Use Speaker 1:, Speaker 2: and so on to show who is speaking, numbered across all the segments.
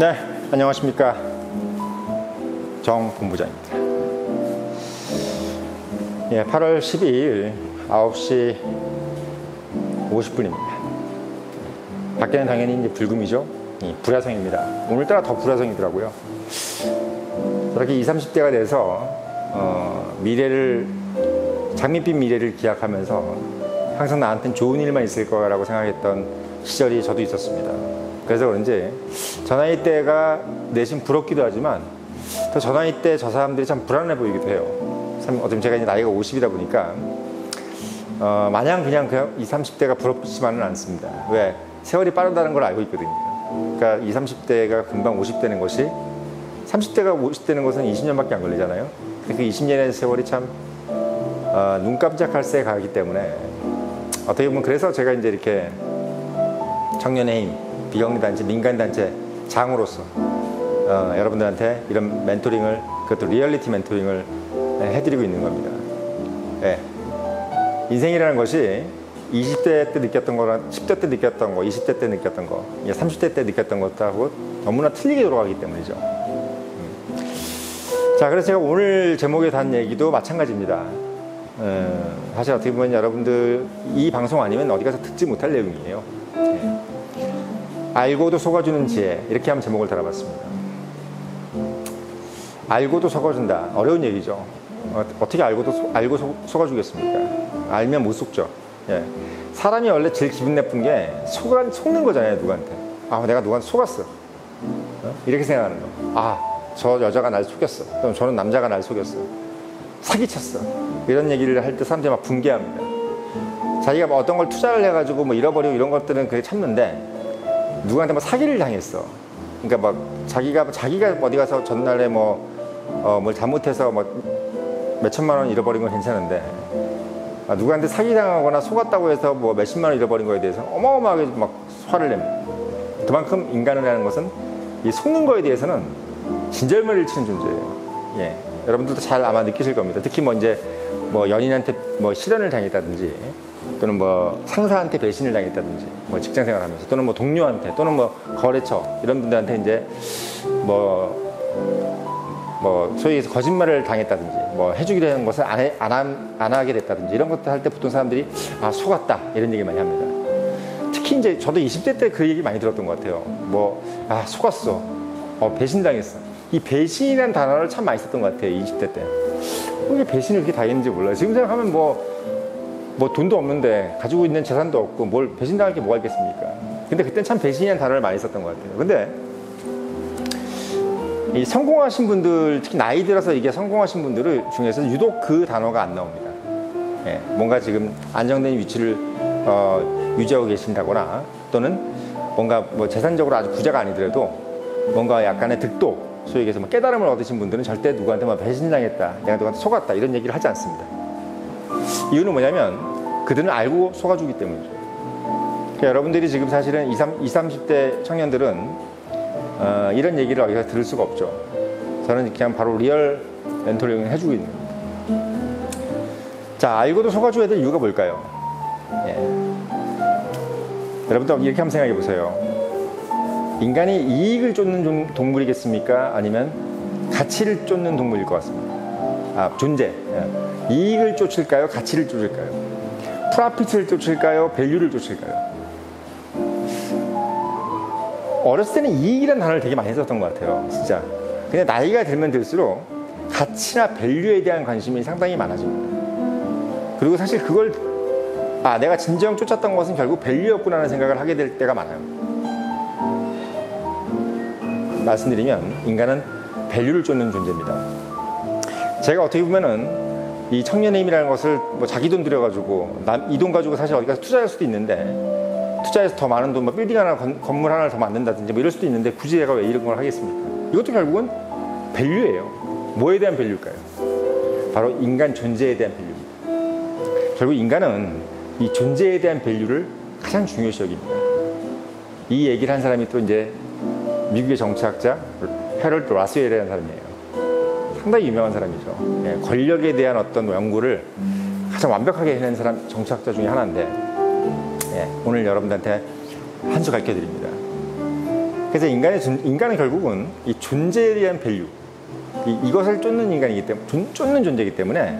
Speaker 1: 네, 안녕하십니까. 정 본부장입니다. 예, 8월 12일 9시 50분입니다. 밖에는 당연히 이제 불금이죠. 불야성입니다. 오늘따라 더 불야성이더라고요. 저렇게 20, 30대가 돼서 미래를, 장밋빛 미래를 기약하면서 항상 나한테는 좋은 일만 있을 거라고 생각했던 시절이 저도 있었습니다. 그래서 그런지 저 나이 때가 내심 부럽기도 하지만 또 저 나이 때 저 사람들이 참 불안해 보이기도 해요. 참 어쩌면 제가 이제 나이가 50이다 보니까 마냥 그냥 20, 30대가 부럽지만은 않습니다. 왜? 세월이 빠르다는 걸 알고 있거든요. 그러니까 20, 30대가 금방 50대는 것이 30대가 50대는 것은 20년밖에 안 걸리잖아요. 그 20년의 세월이 참 눈 깜짝할 새 가기 때문에 어떻게 보면 그래서 제가 이제 이렇게 청년의 힘, 비영리단체, 민간단체 장으로서 여러분들한테 이런 멘토링을, 그것도 리얼리티 멘토링을 해드리고 있는 겁니다. 네. 인생이라는 것이 20대 때 느꼈던 거랑 10대 때 느꼈던 거, 20대 때 느꼈던 거, 30대 때 느꼈던 것하고 너무나 틀리게 돌아가기 때문이죠. 자, 그래서 제가 오늘 제목에 단 얘기도 마찬가지입니다. 사실 어떻게 보면 여러분들 이 방송 아니면 어디 가서 듣지 못할 내용이에요. 네. 알고도 속아주는 지혜, 이렇게 한번 제목을 달아봤습니다. 알고도 속아준다, 어려운 얘기죠. 어떻게 알고 속아주겠습니까? 알면 못 속죠. 예. 사람이 원래 제일 기분 나쁜 게 속는 거잖아요, 누구한테. 아, 내가 누구한테 속았어. 이렇게 생각하는 거. 아, 저 여자가 날 속였어. 또는 저는 남자가 날 속였어. 사기쳤어. 이런 얘기를 할 때 사람들이 막 붕괴합니다. 자기가 뭐 어떤 걸 투자를 해가지고 뭐 잃어버리고 이런 것들은 그게 참는데, 누구한테 뭐 사기를 당했어. 그러니까 막 자기가 어디 가서 전날에 뭘 잘못해서 몇 천만 원 잃어버린 건 괜찮은데, 누구한테 사기당하거나 속았다고 해서 뭐 몇십만 원 잃어버린 거에 대해서 어마어마하게 막 화를 냅니다. 그만큼 인간이라는 것은 이 속는 거에 대해서는 진절머리를 치는 존재예요. 예. 여러분들도 잘 아마 느끼실 겁니다. 특히 연인한테 실언을 당했다든지, 또는 상사한테 배신을 당했다든지, 직장 생활하면서, 또는 동료한테, 또는 거래처, 이런 분들한테 이제 소위 거짓말을 당했다든지, 해주기로 한 것을 안 하게 됐다든지, 이런 것들 할 때 보통 사람들이 속았다, 이런 얘기 많이 합니다. 특히 이제 저도 20대 때 그 얘기 많이 들었던 것 같아요. 속았어. 배신당했어. 이 배신이라는 단어를 참 많이 썼던 것 같아요, 20대 때. 이게 배신을 그렇게 당했는지 몰라요. 지금 생각하면 돈도 없는데, 가지고 있는 재산도 없고, 뭘 배신당할 게 뭐가 있겠습니까? 근데 그때는 참 배신이라는 단어를 많이 썼던 것 같아요. 근데 이 성공하신 분들, 특히 나이 들어서 이게 성공하신 분들 중에서 유독 그 단어가 안 나옵니다. 예, 뭔가 지금 안정된 위치를 유지하고 계신다거나, 또는 뭔가 재산적으로 아주 부자가 아니더라도 뭔가 약간의 득도, 소위 얘기해서 깨달음을 얻으신 분들은 절대 누구한테 배신당했다, 내가 누구한테 속았다, 이런 얘기를 하지 않습니다. 이유는 뭐냐면 그들은 알고 속아주기 때문이죠. 그러니까 여러분들이 지금 사실은 20, 30대 청년들은 이런 얘기를 어디서 들을 수가 없죠. 저는 그냥 바로 리얼 멘토링을 해주고 있는 겁니다. 자, 알고도 속아줘야 될 이유가 뭘까요? 예. 여러분들 이렇게 한번 생각해 보세요. 인간이 이익을 쫓는 동물이겠습니까? 아니면 가치를 쫓는 동물일 것 같습니다. 존재. 예. 이익을 쫓을까요? 가치를 쫓을까요? 프로핏을 쫓을까요? 밸류를 쫓을까요? 어렸을 때는 이익이라는 단어를 되게 많이 썼던 것 같아요, 진짜. 근데 나이가 들면 들수록 가치나 밸류에 대한 관심이 상당히 많아집니다. 그리고 사실 그걸 내가 진정 쫓았던 것은 결국 밸류였구나라는 생각을 하게 될 때가 많아요. 말씀드리면 인간은 밸류를 쫓는 존재입니다. 제가 어떻게 보면은 이 청년의 힘이라는 것을 자기 돈 들여가지고 이 돈 가지고 사실 어디 가서 투자할 수도 있는데, 투자해서 더 많은 돈, 빌딩 하나, 건물 하나를 더 만든다든지 이럴 수도 있는데, 굳이 내가 왜 이런 걸 하겠습니까? 이것도 결국은 밸류예요. 뭐에 대한 밸류일까요? 바로 인간 존재에 대한 밸류입니다. 결국 인간은 이 존재에 대한 밸류를 가장 중요시 여깁니다. 이 얘기를 한 사람이 또 이제 미국의 정치학자 헤럴드 라스웰이라는 사람이에요. 상당히 유명한 사람이죠. 예, 권력에 대한 어떤 연구를 가장 완벽하게 해낸 사람, 정치학자 중에 하나인데, 예, 오늘 여러분들한테 한 수 가르쳐 드립니다. 그래서 인간은 결국은 이 존재에 대한 밸류, 이것을 쫓는 인간이기 때문에, 쫓는 존재이기 때문에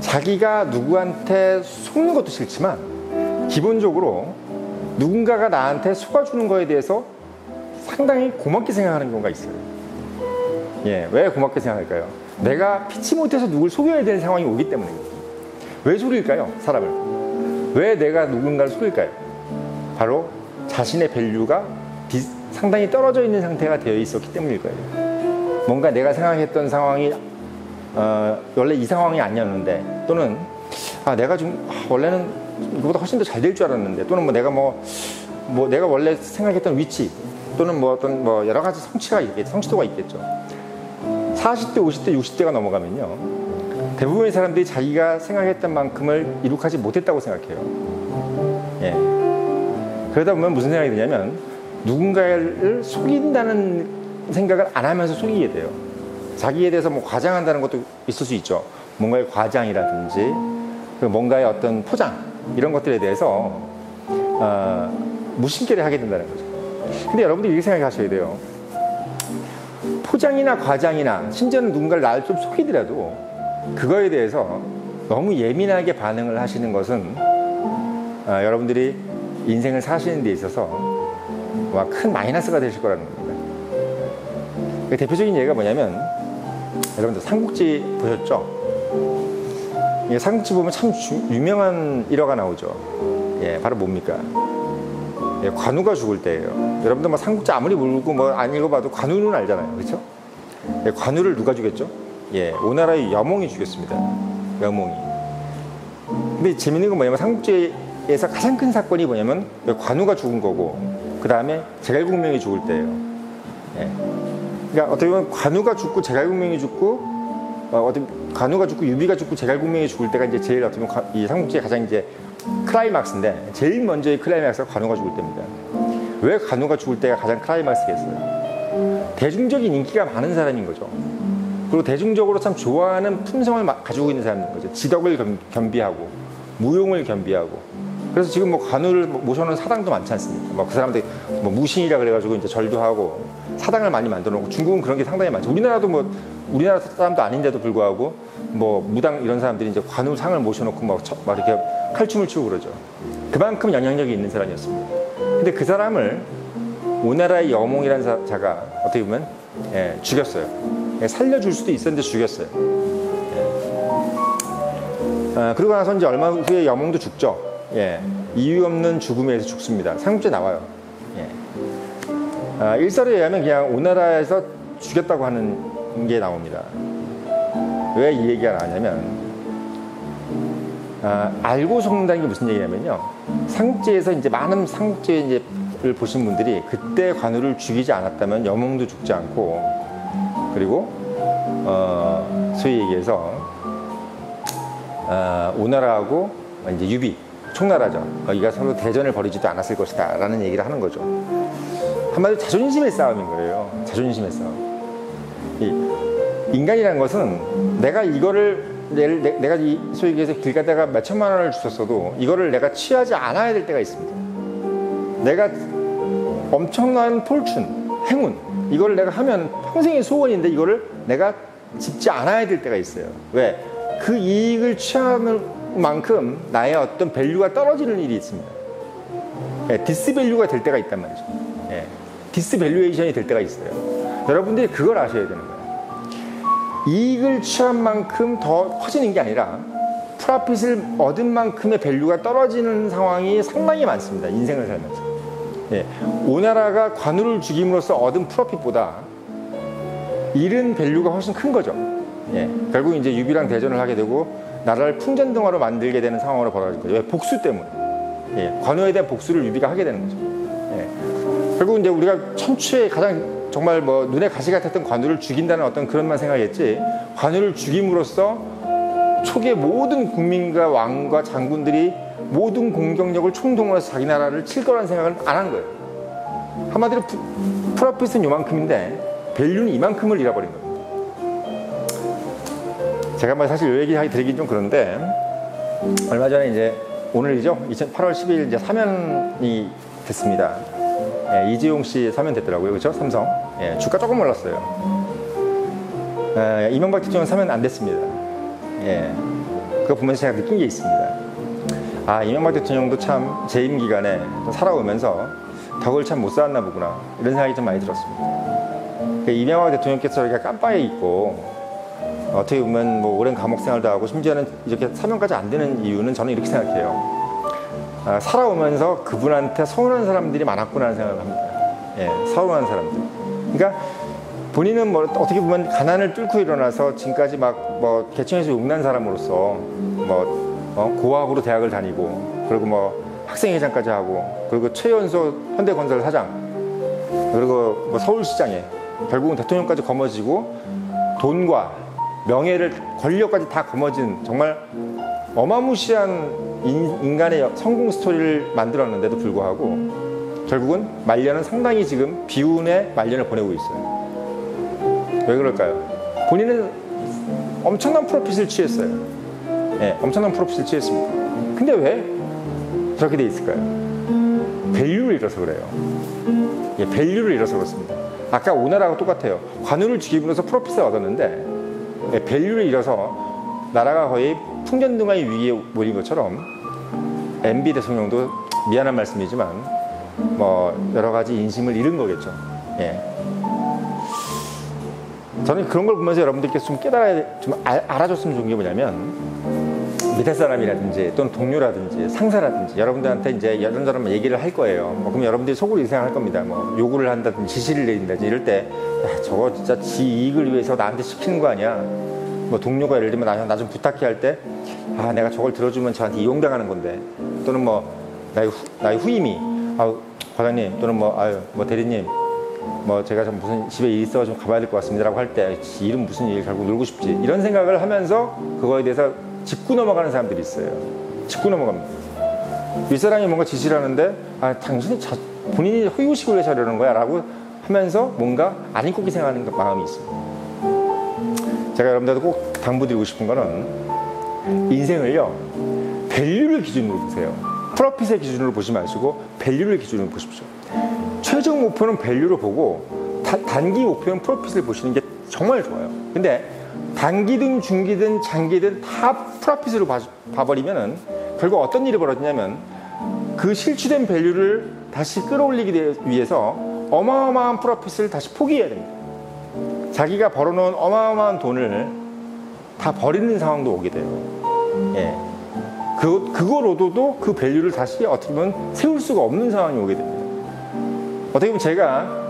Speaker 1: 자기가 누구한테 속는 것도 싫지만 기본적으로 누군가가 나한테 속아주는 거에 대해서 상당히 고맙게 생각하는 경우가 있어요. 예, 왜 고맙게 생각할까요? 내가 피치 못해서 누굴 속여야 되는 상황이 오기 때문입니다. 왜 속일까요? 사람을. 왜 내가 누군가를 속일까요? 바로 자신의 밸류가 상당히 떨어져 있는 상태가 되어 있었기 때문일 거예요. 뭔가 내가 생각했던 상황이 원래 이 상황이 아니었는데, 또는 내가 좀 원래는 이거보다 훨씬 더 잘 될 줄 알았는데, 또는 내가 내가 원래 생각했던 위치, 또는 어떤 여러 가지 성취도가 있겠죠. 40대, 50대, 60대가 넘어가면요, 대부분의 사람들이 자기가 생각했던 만큼을 이룩하지 못했다고 생각해요. 예. 그러다 보면 무슨 생각이 드냐면, 누군가를 속인다는 생각을 안 하면서 속이게 돼요. 자기에 대해서 과장한다는 것도 있을 수 있죠. 뭔가의 과장이라든지 뭔가의 어떤 포장, 이런 것들에 대해서 무심결에 하게 된다는 거죠. 근데 여러분들이 이렇게 생각하셔야 돼요. 포장이나 과장이나 심지어는 누군가를 나를 좀 속이더라도 그거에 대해서 너무 예민하게 반응을 하시는 것은 여러분들이 인생을 사시는 데 있어서 큰 마이너스가 되실 거라는 겁니다. 대표적인 예가 뭐냐면, 여러분들 삼국지 보셨죠? 삼국지 보면 참 유명한 일화가 나오죠. 예, 바로 뭡니까? 예, 관우가 죽을 때예요. 여러분들 삼국지 아무리 모르고 안 읽어봐도 관우는 알잖아요, 그렇죠? 예, 관우를 누가 죽였죠? 예, 오나라의 여몽이 죽였습니다. 여몽이. 근데 재밌는 건 뭐냐면, 삼국지에서 가장 큰 사건이 뭐냐면 관우가 죽은 거고, 그 다음에 제갈공명이 죽을 때예요. 예. 그러니까 어떻게 보면 관우가 죽고 제갈공명이 죽고, 관우가 죽고 유비가 죽고 제갈공명이 죽을 때가 이제 제일 어떻게 보면 이 삼국지의 가장 이제 클라이막스인데, 제일 먼저의 클라이막스가 관우가 죽을 때입니다. 왜 관우가 죽을 때가 가장 클라이막스겠어요? 대중적인 인기가 많은 사람인 거죠. 그리고 대중적으로 참 좋아하는 품성을 가지고 있는 사람인 거죠. 지덕을 겸비하고 무용을 겸비하고. 그래서 지금 관우를 모셔놓은 사당도 많지 않습니까? 그 사람들이 무신이라 그래가지고 이제 절도 하고 사당을 많이 만들어 놓고, 중국은 그런 게 상당히 많죠. 우리나라도 우리나라 사람도 아닌데도 불구하고 무당 이런 사람들이 이제 관우상을 모셔놓고 이렇게 칼춤을 추고 그러죠. 그만큼 영향력이 있는 사람이었습니다. 근데 그 사람을 오나라의 여몽이라는 자가 어떻게 보면 죽였어요. 살려줄 수도 있었는데 죽였어요. 그러고 나서 이제 얼마 후에 여몽도 죽죠. 예, 이유 없는 죽음에 의해서 죽습니다. 삼국지에 나와요. 예. 일설에 의하면 그냥 오나라에서 죽였다고 하는 게 나옵니다. 왜 이 얘기가 나왔냐면, 알고 속는다는 게 무슨 얘기냐면요, 삼국지에서 이제 많은 삼국지를 보신 분들이 그때 관우를 죽이지 않았다면 여몽도 죽지 않고, 그리고 소위 얘기해서 오나라하고 이제 유비, 총나라죠. 이가 서로 대전을 벌이지도 않았을 것이다 라는 얘기를 하는 거죠. 한마디로 자존심의 싸움인 거예요. 자존심의 싸움. 인간이라는 것은 내가 이거를 내가 이 소위 얘기해서 길 가다가 몇 천만 원을 주셨어도 이거를 내가 취하지 않아야 될 때가 있습니다. 내가 엄청난 폴춘, 행운, 이거를 내가 하면 평생의 소원인데 이거를 내가 짚지 않아야 될 때가 있어요. 왜? 그 이익을 취하는 만큼 나의 어떤 밸류가 떨어지는 일이 있습니다. 디스밸류가 될 때가 있단 말이죠. 디스밸류에이션이 될 때가 있어요. 여러분들이 그걸 아셔야 되는 거예요. 이익을 취한 만큼 더 커지는 게 아니라 프로핏을 얻은 만큼의 밸류가 떨어지는 상황이 상당히 많습니다. 인생을 살면서. 오나라가 관우를 죽임으로써 얻은 프로핏보다 잃은 밸류가 훨씬 큰 거죠. 결국 이제 유비랑 대전을 하게 되고 나라를 풍전등화로 만들게 되는 상황으로 벌어질 거죠. 왜? 복수 때문에. 관우에 대한 복수를 유비가 하게 되는 거죠. 결국 이제 우리가 천추에 가장 정말 눈에 가시 같았던 관우를 죽인다는 어떤 그런만 생각했지, 관우를 죽임으로써 초기의 모든 국민과 왕과 장군들이 모든 공격력을 총동원해서 자기 나라를 칠 거라는 생각을 안 한 거예요. 한마디로 프로핏은 요만큼인데 밸류는 이만큼을 잃어버린 겁니다. 제가 사실 이 얘기 드리긴 좀 그런데, 얼마 전에 이제 오늘이죠. 8월 10일 이제 사면이 됐습니다. 예, 이재용 씨 사면 됐더라고요. 그렇죠? 삼성. 예, 주가 조금 올랐어요. 예, 이명박 대통령 사면 안 됐습니다. 예, 그거 보면서 제가 느낀 게 있습니다. 아, 이명박 대통령도 참 재임 기간에 살아오면서 덕을 참 못 쌓았나 보구나, 이런 생각이 좀 많이 들었습니다. 이명박 대통령께서 이렇게 깜빵에 있고 어떻게 보면 뭐 오랜 감옥 생활도 하고 심지어는 이렇게 사면까지 안 되는 이유는 저는 이렇게 생각해요. 아, 살아오면서 그분한테 서운한 사람들이 많았구나 하는 생각을 합니다. 예, 서운한 사람들. 그러니까 본인은 뭐 어떻게 보면 가난을 뚫고 일어나서 지금까지 막 뭐 개천에서 용난 사람으로서 뭐 고학으로 대학을 다니고, 그리고 뭐 학생회장까지 하고, 그리고 최연소 현대건설 사장, 그리고 뭐 서울시장에 결국은 대통령까지 거머쥐고 돈과 명예를, 권력까지 다 거머쥔 정말 어마무시한 인간의 성공 스토리를 만들었는데도 불구하고 결국은 말년은 상당히 지금 비운의 말년을 보내고 있어요. 왜 그럴까요? 본인은 엄청난 프로핏을 취했어요. 네, 엄청난 프로핏을 취했습니다. 근데 왜 그렇게 돼 있을까요? 밸류를 잃어서 그래요. 예, 밸류를 잃어서 그렇습니다. 아까 오나라하고 똑같아요. 관우를 죽이면서 프로핏을 얻었는데, 예, 밸류를 잃어서 나라가 거의 풍전등화의 위기에 몰린 것처럼 MB 대통령도 미안한 말씀이지만 뭐 여러 가지 인심을 잃은 거겠죠. 예. 저는 그런 걸 보면서 여러분들께서 좀 깨달아야, 좀 알아줬으면 좋은 게 뭐냐면, 밑에 사람이라든지 또는 동료라든지 상사라든지 여러분들한테 이제 이런저런 얘기를 할 거예요. 그럼 여러분들이 속으로 이 생각할 겁니다. 뭐 요구를 한다든지 지시를 내린다든지 이럴 때, 야, 저거 진짜 지 이익을 위해서 나한테 시키는 거 아니야. 뭐 동료가 예를 들면 나 좀 부탁해 할 때, 아, 내가 저걸 들어주면 저한테 이용당하는 건데, 또는 뭐 나의 후임이, 과장님, 또는 뭐 대리님, 뭐 제가 좀 무슨 집에 일 있어 좀 가봐야 될 것 같습니다라고 할 때, 일은 무슨 일, 결국 놀고 싶지, 이런 생각을 하면서 그거에 대해서 짚고 넘어가는 사람들이 있어요. 짚고 넘어갑니다. 윗사람이 뭔가 지시를 하는데, 아, 당신이 본인이 허위의식을 왜 하려는 거야? 라고 하면서 뭔가 안 입고 생각하는 마음이 있어요. 제가 여러분들도 꼭 당부드리고 싶은 거는, 인생을요, 밸류를 기준으로 보세요. 프로핏의 기준으로 보지 마시고 밸류를 기준으로 보십시오. 최종 목표는 밸류를 보고 단기 목표는 프로핏을 보시는 게 정말 좋아요. 근데 단기든 중기든 장기든 다 프로핏으로 봐버리면은 결국 어떤 일이 벌어지냐면, 그 실추된 밸류를 다시 끌어올리기 위해서 어마어마한 프로핏을 다시 포기해야 됩니다. 자기가 벌어놓은 어마어마한 돈을 다 버리는 상황도 오게 돼요. 예. 그거로도 그 밸류를 다시 어떻게 보면 세울 수가 없는 상황이 오게 됩니다. 어떻게 보면 제가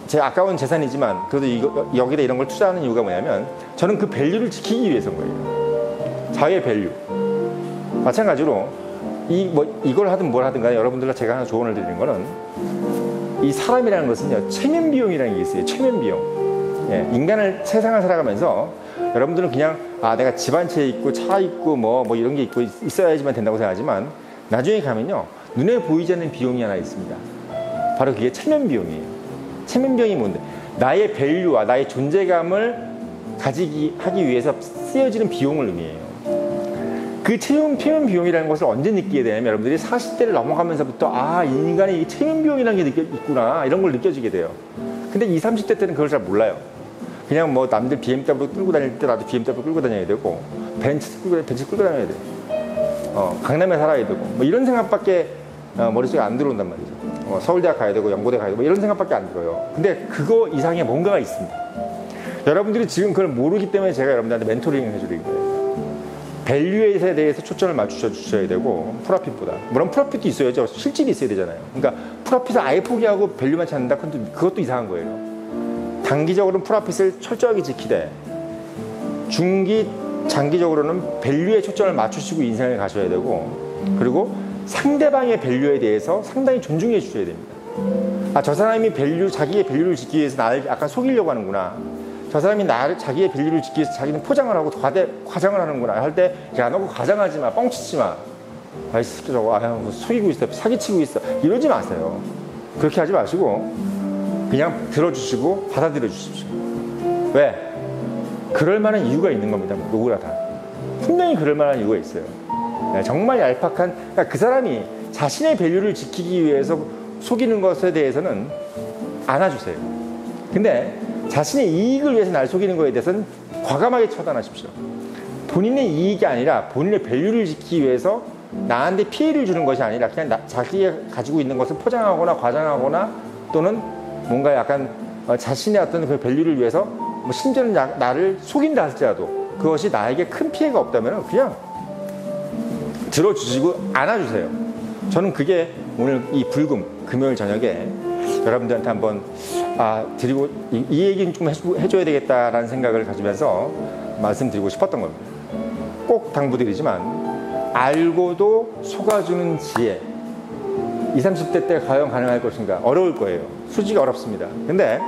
Speaker 1: 제 아까운 재산이지만 그래도 여기다 이런 걸 투자하는 이유가 뭐냐면, 저는 그 밸류를 지키기 위해서인 거예요. 자유의 밸류. 마찬가지로 이걸 하든 뭘 하든 간에 여러분들과 제가 하나 조언을 드리는 거는, 이 사람이라는 것은요, 체면 비용이라는 게 있어요. 체면 비용. 예, 인간을 세상을 살아가면서 여러분들은 그냥 내가 집 한 채 있고 차 있고 뭐 이런 게 있고 있어야지만 된다고 생각하지만, 나중에 가면요, 눈에 보이지 않는 비용이 하나 있습니다. 바로 그게 체면 비용이에요. 체면 비용이 뭔데? 나의 밸류와 나의 존재감을 하기 위해서 쓰여지는 비용을 의미해요. 그 체면 비용이라는 것을 언제 느끼게 되냐면, 여러분들이 40대를 넘어가면서부터 인간의 이 체면 비용이라는 게 있구나, 이런 걸 느껴지게 돼요. 근데 20, 30대 때는 그걸 잘 몰라요. 그냥 뭐 남들 BMW 끌고 다닐 때 나도 BMW 끌고 다녀야 되고, 벤츠 끌고 다녀야 돼요. 강남에 살아야 되고, 뭐 이런 생각밖에 머릿속에 안 들어온단 말이죠. 서울대학 가야 되고 연고대 가야 되고, 뭐 이런 생각밖에 안 들어요. 근데 그거 이상의 뭔가가 있습니다. 여러분들이 지금 그걸 모르기 때문에 제가 여러분들한테 멘토링을 해드리는 거예요. 밸류에 대해서 초점을 맞추셔 주셔야 되고, 프로핏보다. 물론 프로핏도 있어야죠. 실질이 있어야 되잖아요. 그러니까 프로핏을 아예 포기하고 밸류만 찾는다? 그것도 이상한 거예요. 단기적으로는 프로핏을 철저하게 지키되, 중기, 장기적으로는 밸류에 초점을 맞추시고 인생을 가셔야 되고, 그리고 상대방의 밸류에 대해서 상당히 존중해 주셔야 됩니다. 저 사람이 자기의 밸류를 지키기 위해서 나를 약간 속이려고 하는구나. 저 사람이 자기의 밸류를 지키기 위해서 자기는 포장을 하고 과장을 하는구나 할 때, 야, 너 과장하지 마, 뻥치지 마. 이 새끼 저거, 속이고 있어, 사기치고 있어, 이러지 마세요. 그렇게 하지 마시고 그냥 들어주시고 받아들여 주십시오. 왜? 그럴 만한 이유가 있는 겁니다. 누구나 다. 분명히 그럴 만한 이유가 있어요. 정말 얄팍한, 그러니까 그 사람이 자신의 밸류를 지키기 위해서 속이는 것에 대해서는 안아주세요. 근데 자신의 이익을 위해서 날 속이는 것에 대해서는 과감하게 처단하십시오. 본인의 이익이 아니라 본인의 밸류를 지키기 위해서 나한테 피해를 주는 것이 아니라 그냥 자기가 가지고 있는 것을 포장하거나 과장하거나 또는 뭔가 약간 자신의 어떤 그 밸류를 위해서 뭐 심지어는 나를 속인다 할지라도 그것이 나에게 큰 피해가 없다면 그냥 들어주시고 안아주세요. 저는 그게 오늘 이 불금 금요일 저녁에 여러분들한테 한번 드리고 이 얘기는 좀 해줘야 되겠다라는 생각을 가지면서 말씀드리고 싶었던 겁니다. 꼭 당부드리지만 알고도 속아주는 지혜 20, 30대 때 과연 가능할 것인가? 어려울 거예요. 솔직히 어렵습니다. 근데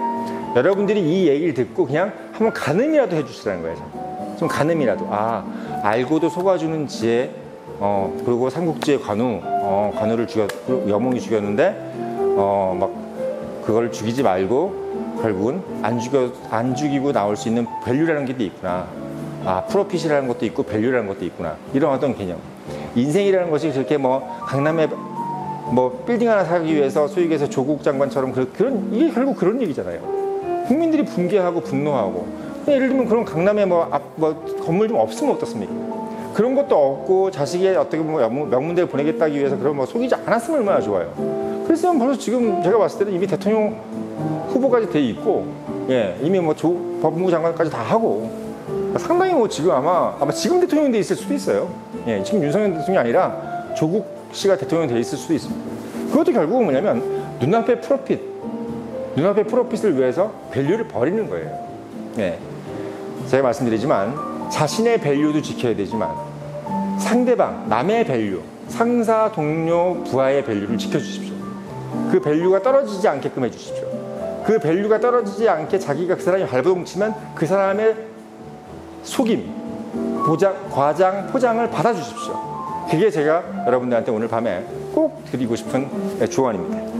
Speaker 1: 여러분들이 이 얘기를 듣고 그냥 한번 가늠이라도 해주시라는 거예요. 좀 가늠이라도 알고도 속아주는 지혜 그리고 삼국지의 관우를 여몽이 죽였는데 막 그걸 죽이지 말고 결국은 안 죽이고 나올 수 있는 밸류라는 게 있구나. 프로핏이라는 것도 있고 밸류라는 것도 있구나. 이런 어떤 개념. 인생이라는 것이 그렇게 뭐 강남에 뭐 빌딩 하나 사기 위해서 소위 얘기해서 조국 장관처럼 이게 결국 그런 얘기잖아요. 국민들이 붕괴하고 분노하고 예를 들면 그런 강남에 뭐 건물 좀 없으면 어떻습니까? 그런 것도 없고 자식의 어떻게 보면 명문대를 보내겠다기 위해서 그런 뭐 속이지 않았으면 얼마나 좋아요. 그래서 벌써 지금 제가 봤을 때는 이미 대통령 후보까지 돼 있고 이미 뭐 법무부 장관까지 다 하고 상당히 뭐 지금 아마 지금 대통령이 돼 있을 수도 있어요. 지금 윤석열 대통령이 아니라 조국 씨가 대통령이 돼 있을 수도 있습니다. 그것도 결국은 뭐냐면 눈앞의 프로핏을 위해서 밸류를 버리는 거예요. 제가 말씀드리지만 자신의 밸류도 지켜야 되지만 상대방, 남의 밸류, 상사, 동료, 부하의 밸류를 지켜주십시오. 그 밸류가 떨어지지 않게끔 해주십시오. 그 밸류가 떨어지지 않게 자기가 그 사람이 발버둥치면 그 사람의 속임, 과장, 포장을 받아주십시오. 그게 제가 여러분들한테 오늘 밤에 꼭 드리고 싶은 조언입니다.